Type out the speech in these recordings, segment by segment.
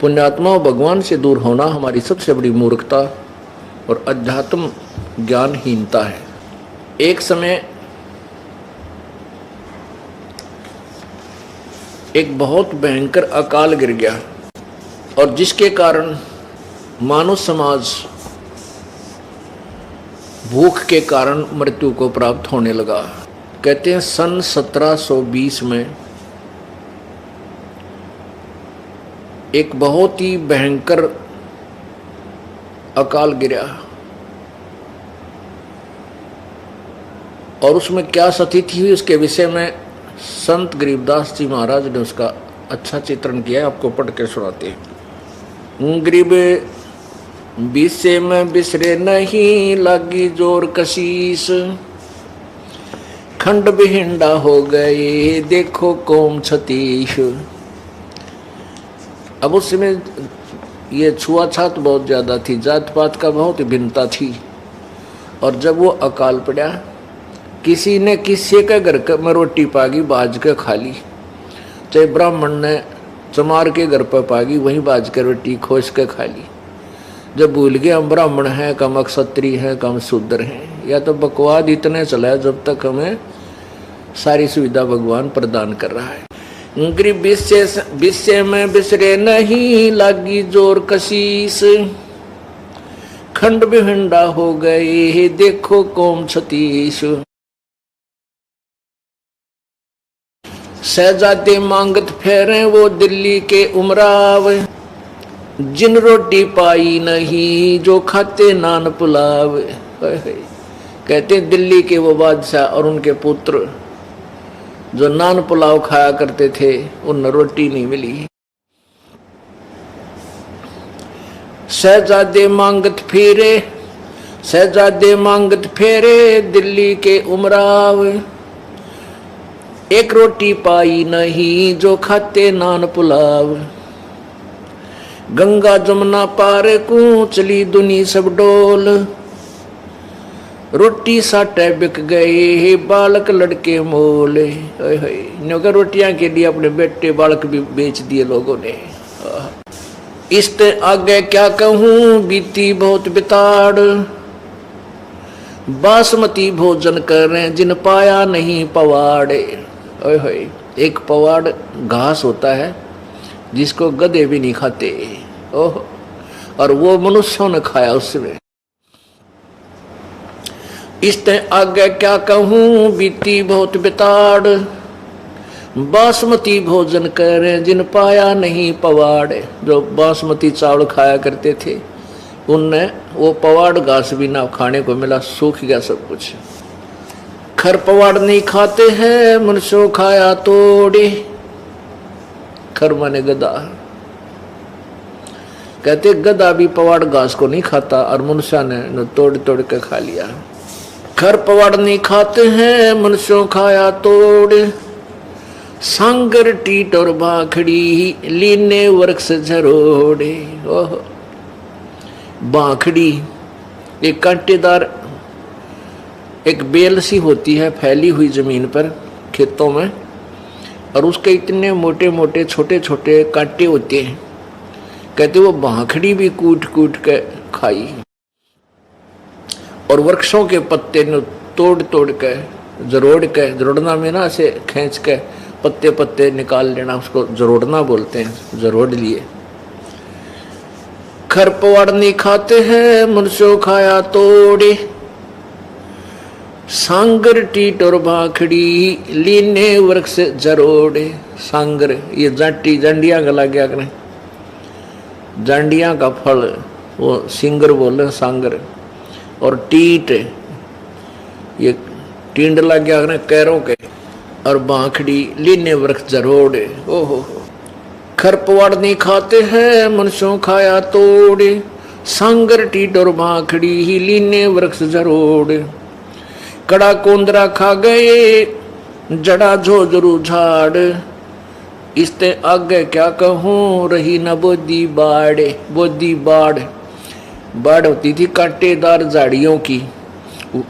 पुण्यात्मा और भगवान से दूर होना हमारी सबसे बड़ी मूर्खता और अध्यात्म ज्ञानहीनता है। एक समय एक बहुत भयंकर अकाल गिर गया और जिसके कारण मानव समाज भूख के कारण मृत्यु को प्राप्त होने लगा। कहते हैं सन 1720 में एक बहुत ही भयंकर अकाल गिरा और उसमें क्या स्थिति हुई उसके विषय में संत गरीबदास जी महाराज ने उसका अच्छा चित्रण किया है। आपको पढ़ के सुनाते हैं। गरीब विषय में बिसरे नहीं लगी जोर कशीस, खंड बिहिंडा हो गए देखो कौम छतीश। अब उस समय ये छुआछात बहुत ज़्यादा थी, जात पात का बहुत भिन्नता थी। और जब वो अकाल पड़ा, किसी ने किसी के घर में रोटी पागी बाज के खा ली, चाहे ब्राह्मण ने चमार के घर पर पागी वहीं बाज के रोटी खोज के खा ली। जब भूल गए हम ब्राह्मण हैं, कम क्षत्रिय हैं, कम शूद्र हैं, या तो बकवाद इतने चला जब तक हमें सारी सुविधा भगवान प्रदान कर रहा है। गरीब विषय में बिसरे नहीं लागी जोर कशीस, खंड बिहिंडा हो गए देखो कौम छतीश। शहजादे मांगत फेरे वो दिल्ली के उमराव, जिन रोटी पाई नहीं जो खाते नान पुलाव। कहते दिल्ली के वो बादशाह और उनके पुत्र जो नान पुलाव खाया करते थे उन रोटी नहीं मिली। शहजादे मांगत फेरे दिल्ली के उमराव, एक रोटी पाई नहीं जो खाते नान पुलाव। गंगा जमुना पार को चली दुनी सब डोल, रोटी साटे बिक गए बालक लड़के मोल। न्योंकि रोटियां के लिए अपने बेटे बालक भी बेच दिए लोगों ने। इसते आगे क्या कहूं बीती बहुत बिताड़, बासमती भोजन करें जिन पाया नहीं पवाड़े। एक पवाड़ घास होता है जिसको गधे भी नहीं खाते, ओह, और वो मनुष्यों ने खाया उसमें। इसते आगे क्या कहूं बीती बहुत बिताड़, बासमती भोजन करें जिन पाया नहीं पवाड़। जो बासमती चावल खाया करते थे उनने वो पवाड़ घास भी ना खाने को मिला, सूख गया सब कुछ। खर पवाड़ नहीं खाते हैं मनुष्यों खाया तोड़े, खर माने गधा। कहते गधा भी पवाड़ घास को नहीं खाता और मनुष्य ने तोड़ तोड़ के खा लिया। खर पवाड़ नहीं खाते हैं मनुष्यों खाया तोड़, सांगर टीट और बाखड़ी लीने वृक्ष झरोड़े। ओह, बाखड़ी एक कांटेदार एक बेल सी होती है फैली हुई जमीन पर खेतों में, और उसके इतने मोटे मोटे छोटे छोटे कांटे होते हैं। कहते वो बाखड़ी भी कूट कूट के खाई। और वृक्षों के पत्ते ने तोड़ तोड़ के जरोड़ना में ना से खींच के पत्ते पत्ते निकाल लेना, उसको जरोड़ना बोलते हैं, जरोड़ लिए। खर पवाड़ नहीं खाते हैं मनुष्यों खाया तोड़े, सांगर टीट और बाखड़ी लीने वृक्ष जरोड़े। सांगर ये जांडिया का लग गया करें, जांडिया का फल वो सिंगर बोले सांगर। और टीट ये टींड लग गया करें कैरों के, और बाखड़ी लीने वृक्ष जरोड़े। ओहो, खर पवाड़ नहीं खाते हैं मनुष्यों खाया तोड़े, सांगर टीट और बाखड़ी ही लीने वृक्ष जरोड़े। कड़ा कोंदरा खा गए जड़ा झोझरू झाड़, इसते आगे क्या कहूं रही न बोदी बाड़े। बोदी बाड़ होती थी कांटेदार झाड़ियों की,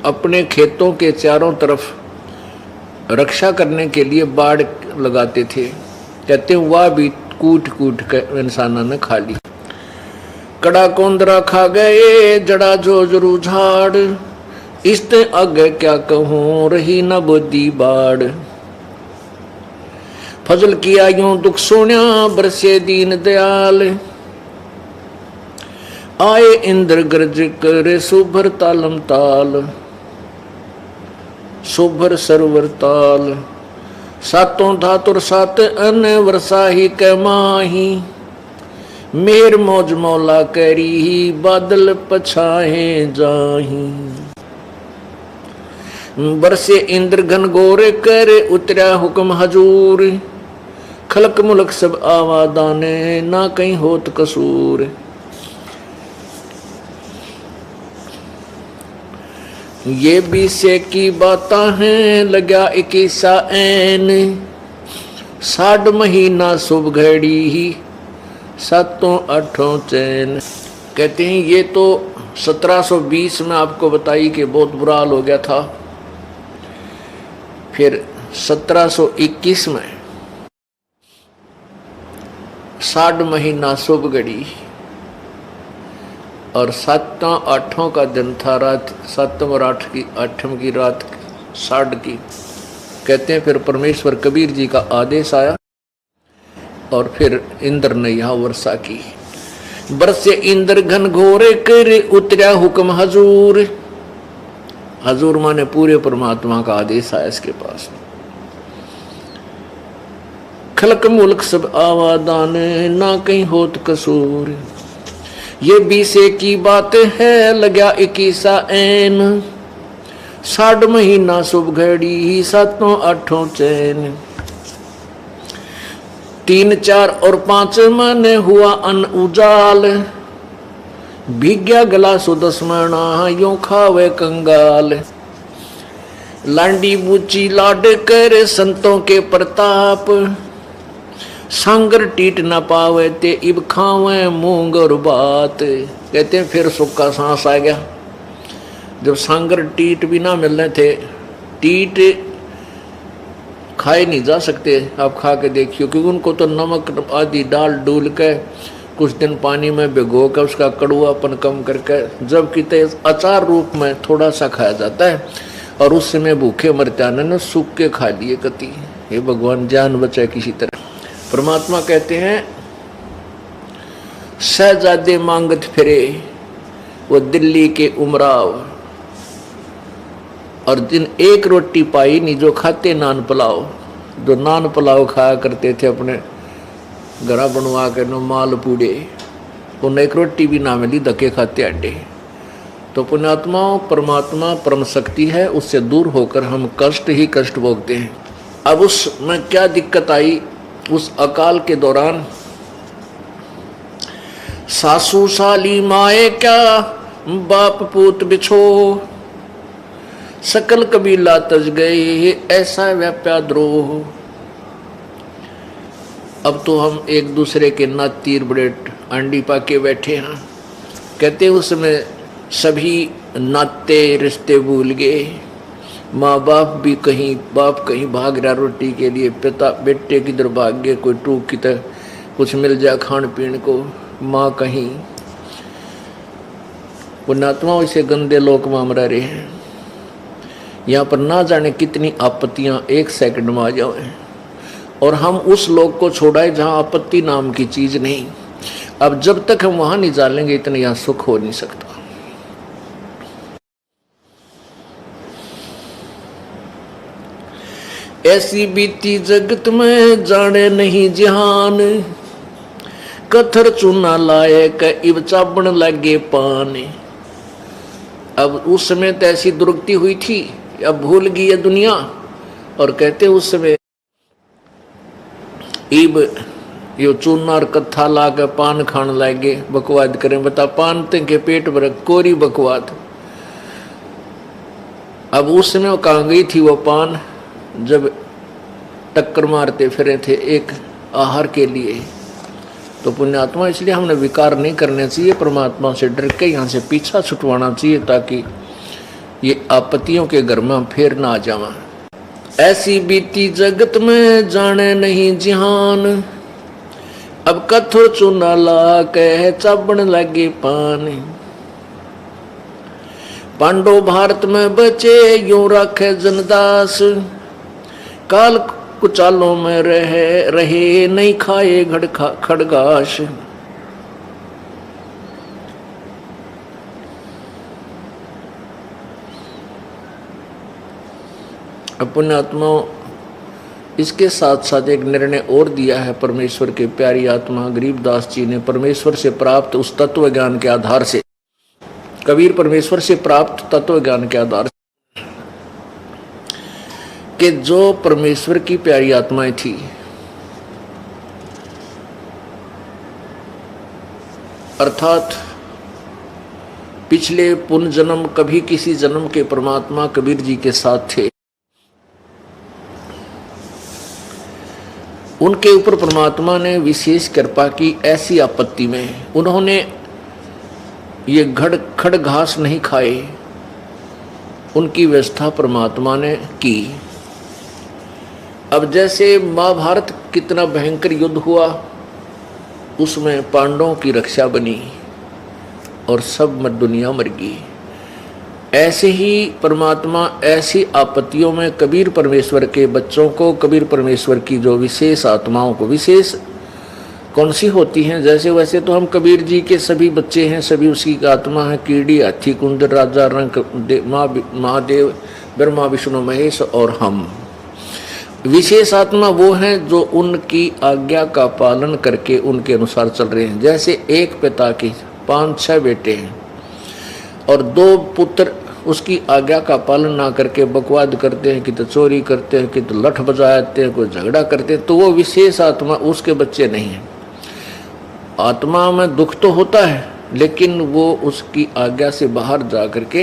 अपने खेतों के चारों तरफ रक्षा करने के लिए बाड़ लगाते थे। कहते वह भी कूट कूट के इंसाना ने खा ली। कड़ा कोंदरा खा गए जड़ा जो जरू झाड़, इसते आगे क्या कहूं रही न बोदी बाड़। फजल किया यूं दुख सोन्या बरसे दीन दयाल, आए इंद्र गर्ज करे सुभर तालम ताल। सुभर सरवर ताल सातों धातुर सात अन वर्षाही के माही। मेर मौज मौला करी ही बादल पछाए जाही। बरसे इंद्र घन गोरे करे उतरा हुक्म हजूर। खलक मुलक सब आवादाने ना कहीं होत कसूर। ये बीसे की बातां हैं लगा 21 ऐन। 60 महीना शुभ घड़ी ही सातों आठों चैन। कहते हैं ये तो 1720 में आपको बताई कि बहुत बुरा हाल हो गया था। फिर 1721 में 60 महीना शुभ घड़ी और 7वां 8वां का दिन था। रात 7 और 8 की रात 60 की। कहते हैं फिर परमेश्वर कबीर जी का आदेश आया और फिर इंद्र ने यहाँ वर्षा की। बरसे इंद्र घन घोरे करे उतरा हुक्म हजूर। हजूर माने पूरे परमात्मा का आदेश आया इसके पास। खलक मुल्क सब आवादान ना कहीं होत कसूर। ये बीसे की बात है लगा 21 ऐन। 60 महीना शुभ घड़ी सातों आठों चैन। 3 4 और 5 मन हुआ अन उजाल। भीग्या गला सुदस्मणा यूं खावे कंगाल। लांडी बूची लाड करे संतों के प्रताप। सांगर टीट न पावे ते इब खावे मूंग और बात। कहते हैं फिर सुख का सांस आ गया जब सांगर टीट भी ना मिलने थे। टीट खाए नहीं जा सकते, आप खा के देखियो, क्योंकि उनको तो नमक आदि डाल डूल के कुछ दिन पानी में भिगो कर उसका कड़वापन कम करके जब किते अचार रूप में थोड़ा सा खाया जाता है और उस समय भूखे मरते न सूख के खा लिए कति। ये भगवान जान बचाए किसी तरह। परमात्मा कहते हैं शहजादे मांगत फिरे वो दिल्ली के उमराव। और जिन एक रोटी पाई नहीं जो खाते नान पुलाव। जो नान पुलाव खाया करते थे अपने घरा बनवा के नो माल पूड़े, उन्हें एक रोटी भी ना मिली, धक्के खाते अड्डे। तो पुण्यात्माओं परमात्मा परम शक्ति है, उससे दूर होकर हम कष्ट ही कष्ट भोगते हैं। अब उसमें क्या दिक्कत आई उस अकाल के दौरान। सासू साली माए क्या बाप पूत बिछो। सकल कबीला तज गए ऐसा व्याप्या द्रोह। अब तो हम एक दूसरे के नात तीर बड़े अंडी पाके बैठे हैं। कहते उसमें सभी नाते रिश्ते भूल गए। माँ बाप भी कहीं, बाप कहीं भाग रहा रोटी के लिए, पिता बेटे किधर भाग गए, कोई टूक की तरह कुछ मिल जाए खान पीने को, माँ कहीं। पुण्यात्मा इसे गंदे लोक में हम रह रहे हैं। यहाँ पर ना जाने कितनी आपत्तियां एक सेकंड में आ जाए और हम उस लोक को छोड़ाए जहाँ आपत्ति नाम की चीज नहीं। अब जब तक हम वहां नहीं जानेंगे इतना यहाँ सुख हो नहीं सकता। ऐसी बीती जगत में जाने नहीं जहान। कथर चूना लाए क इब चाबण लगे पान। अब उस समय तो ऐसी दुर्गति हुई थी, अब भूल गई है दुनिया। और कहते उस समय इब यो चूना और कत्था ला के पान खान लागे, बकवाद करें। बता पान के पेट भर कोरी बकवाद। अब उस समय वो कहाँ गई थी वो पान जब टक्कर मारते फिरे थे एक आहार के लिए। तो पुण्यात्मा इसलिए हमने विकार नहीं करने चाहिए, परमात्मा से डर के यहाँ से पीछा छुटवाना चाहिए ताकि ये आपत्तियों के घर में फिर ना आ जावा। ऐसी बीती जगत में जाने नहीं जिहान। अब कथो चूना ला के चाबण लगे पानी। पांडव भारत में बचे यूं रखे जनदास, काल कुचालों में रहे नहीं खाए खड़गाश। अपने आत्माओं, इसके साथ साथ एक निर्णय और दिया है परमेश्वर के प्यारी आत्मा गरीबदास जी ने परमेश्वर से प्राप्त उस तत्व ज्ञान के आधार से। कबीर परमेश्वर से प्राप्त तत्व ज्ञान के आधार से कि जो परमेश्वर की प्यारी आत्माएं थी, अर्थात पिछले पुण्य जन्म कभी किसी जन्म के परमात्मा कबीर जी के साथ थे, उनके ऊपर परमात्मा ने विशेष कृपा की। ऐसी आपत्ति में उन्होंने ये खड़ घास नहीं खाए, उनकी व्यवस्था परमात्मा ने की। अब जैसे महाभारत कितना भयंकर युद्ध हुआ, उसमें पांडवों की रक्षा बनी और सब दुनिया मर गई। ऐसे ही परमात्मा ऐसी आपत्तियों में कबीर परमेश्वर के बच्चों को, कबीर परमेश्वर की जो विशेष आत्माओं को, विशेष कौन सी होती हैं, जैसे वैसे तो हम कबीर जी के सभी बच्चे हैं, सभी उसकी आत्मा है। कीड़ी, हाथी, कुंदर, राजा, रंग, महादेव, ब्रह्मा, विष्णु, महेश और हम। विशेष आत्मा वो हैं जो उनकी आज्ञा का पालन करके उनके अनुसार चल रहे हैं। जैसे एक पिता की 5-6 बेटे हैं और 2 पुत्र उसकी आज्ञा का पालन ना करके बकवाद करते हैं, कि तो चोरी करते हैं, कि तो लठ बजाते हैं, कोई झगड़ा करते हैं, तो वो विशेष आत्मा उसके बच्चे नहीं हैं। आत्मा में दुख तो होता है, लेकिन वो उसकी आज्ञा से बाहर जा करके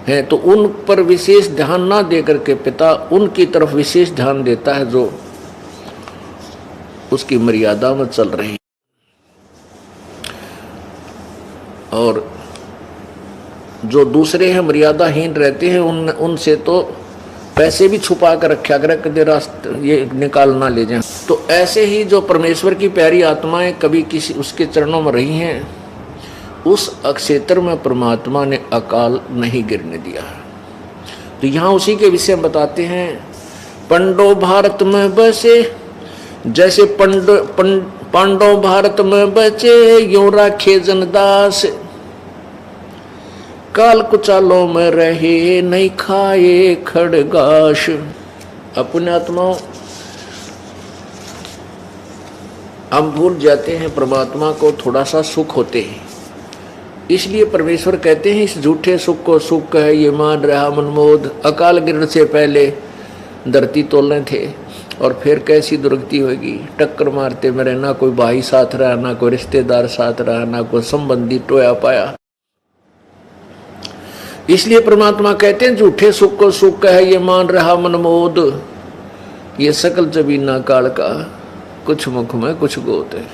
हैं, तो उन पर विशेष ध्यान ना दे करके पिता उनकी तरफ विशेष ध्यान देता है जो उसकी मर्यादा में चल रहे हैं। और जो दूसरे हैं मर्यादाहीन रहते हैं, उनसे तो पैसे भी छुपा कर रखा कर कदे रास्ते ये निकाल ना ले जाएं। तो ऐसे ही जो परमेश्वर की प्यारी आत्माएं कभी किसी उसके चरणों में रही हैं, उस अक्षेत्र में परमात्मा ने अकाल नहीं गिरने दिया। तो यहाँ उसी के विषय में बताते हैं। पांडव भारत में बसे, जैसे पांडव भारत में बचे यूं राखे जनदास, काल कुचालों में रहे नहीं खाए खड़गाश। अपने आत्माओं, हम भूल जाते हैं परमात्मा को थोड़ा सा सुख होते हैं, इसलिए परमेश्वर कहते हैं इस झूठे सुख को सुख है ये मान रहा मनमोद। अकाल गिरने से पहले धरती तोलने थे और फिर कैसी दुर्गति होगी। टक्कर मारते मेरे, ना कोई भाई साथ रहा, ना कोई रिश्तेदार साथ रहा, ना कोई संबंधी टोया पाया। इसलिए परमात्मा कहते हैं झूठे सुख को सुख है ये मान रहा मनमोद। ये सकल जबीना काल का, कुछ मुख में कुछ गोत है।